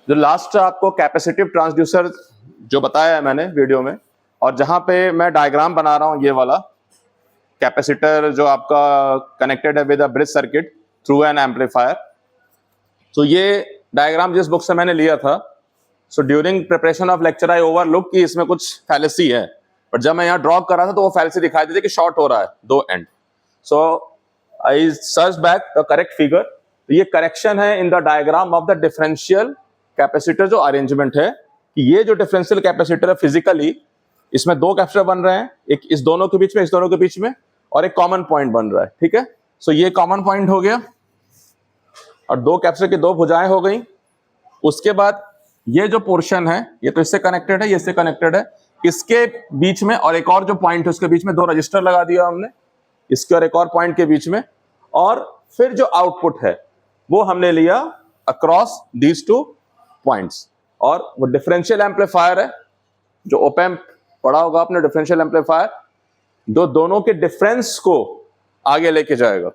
जो लास्ट आपको capacitive transducer जो बताया है मैंने वीडियो में, और जहां पे मैं डायग्राम बना रहा हूं, ये वाला कैपेसिटर जो आपका कनेक्टेड है with a bridge circuit through an amplifier. तो ये डायग्राम जिस बुक से मैंने लिया था, so during preparation of lecture I overlook कि इसमें कुछ फैलेसी है, बट जब मैं यहाँ ड्रॉ कर रहा था तो वो फैलेसी दिखाई देती कि शॉर्ट हो रहा है दो and. So I search back the correct figure. तो ये करेक्शन है in the diagram of the differential capacitor जो अरेंजमेंट है, कि ये जो डिफरेंशियल कैपेसिटर है फिजिकली इसमें दो कैपेसिटर बन रहे हैं, एक इस दोनों के बीच में, इस दोनों के बीच में, और एक कॉमन पॉइंट बन रहा है। ठीक है, सो ये कॉमन पॉइंट हो गया और दो कैपेसिटर की दो भुजाएं हो गई। उसके बाद ये जो पोर्शन है ये तो इससे कनेक्टेड है, ये इससे कनेक्टेड है, इसके बीच में और एक और जो पॉइंट है उसके बीच में दो रजिस्टर लगा दिया हमने, इसके और एक और पॉइंट के बीच में। और फिर जो आउटपुट है वो हमने लिया अक्रॉस दीज टू पॉइंट्स, और वो डिफरेंशियल एम्पलीफायर है जो ओप एम्प पढ़ा होगा आपने, डिफरेंशियल एम्पलीफायर जो दोनों के डिफरेंस को आगे लेके जाएगा।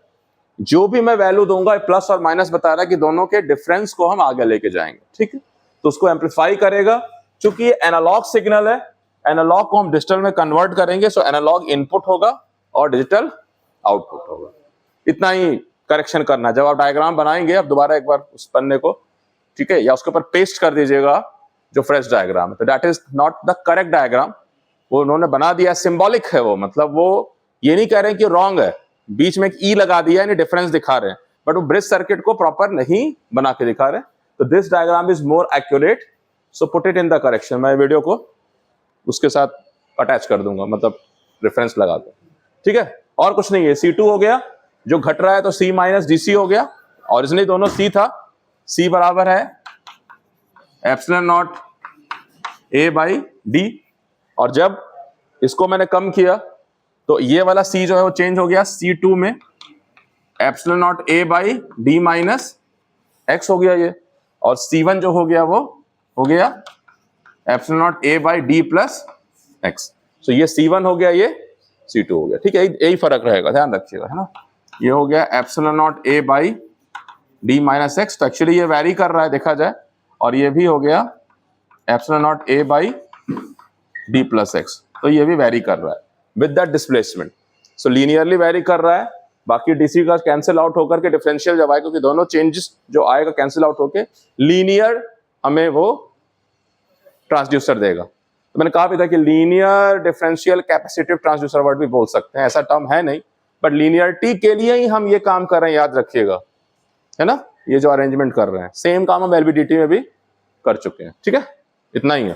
जो भी मैं वैल्यू दूंगा प्लस और माइनस बता रहा है कि दोनों के डिफरेंस को हम आगे लेके जाएंगे। ठीक है, तो उसको एम्पलीफाई करेगा। चूंकि ये एनालॉग सिग्नल है, एनालॉग को हम डिजिटल में कन्वर्ट करेंगे, सो एनालॉग इनपुट होगा और डिजिटल आउटपुट होगा। इतना ही करेक्शन करना है। जब आप डायग्राम बनाएंगे आप दोबारा एक बार उस पन्ने को, ठीक है, या उसके ऊपर पेस्ट कर दीजिएगा जो फ्रेश डायग्राम है। तो that is not the correct diagram, वो उन्होंने बना दिया, सिंबॉलिक है वो, मतलब वो ये नहीं कह रहे हैं कि रॉन्ग है, बीच में एक ई लगा दिया यानी डिफरेंस दिखा रहे हैं, बट वो ब्रिज सर्किट को प्रॉपर नहीं बना के दिखा रहे। तो this diagram is more accurate, so put it in the correction. मैं वीडियो को उसके साथ अटैच कर दूंगा, मतलब रेफरेंस लगा कर। ठीक है, और कुछ नहीं है। C2 हो गया, जो घट रहा है तो C माइनस DC हो गया। ओरिजिनली दोनों C था, C बराबर है epsilon naught A by D, और जब इसको मैंने कम किया तो ये वाला C जो है वो चेंज हो गया C2 में epsilon naught A by D minus X हो गया ये, और C1 जो हो गया वो हो गया epsilon naught A by D plus X। सो ये C1 हो गया, ये C2 हो गया। ठीक है, यही फर्क रहेगा, ध्यान रखिएगा, है ना। ये हो गया epsilon naught A by D minus X, तो एक्चुअली ये वैरी कर रहा है देखा जाए, और ये भी हो गया epsilon naught A by D plus X, तो ये भी वैरी कर रहा है with that displacement. So linearly vary कर रहा है, बाकी DC का कैंसिल आउट होकर के डिफरेंशियल जब आएगा, क्योंकि दोनों चेंजेस जो आएगा कैंसिल आउट होके लीनियर हमें वो ट्रांसड्यूसर देगा। तो मैंने कहा भी था कि linear differential capacitive transducer word भी बोल सकते हैं, ऐसा टर्म है नहीं, बट लीनियरिटी के लिए ही हम ये काम कर रहे हैं, याद रखिएगा, है ना। ये जो अरेंजमेंट कर रहे हैं सेम काम हम LVDT में भी कर चुके हैं। ठीक है, इतना ही है।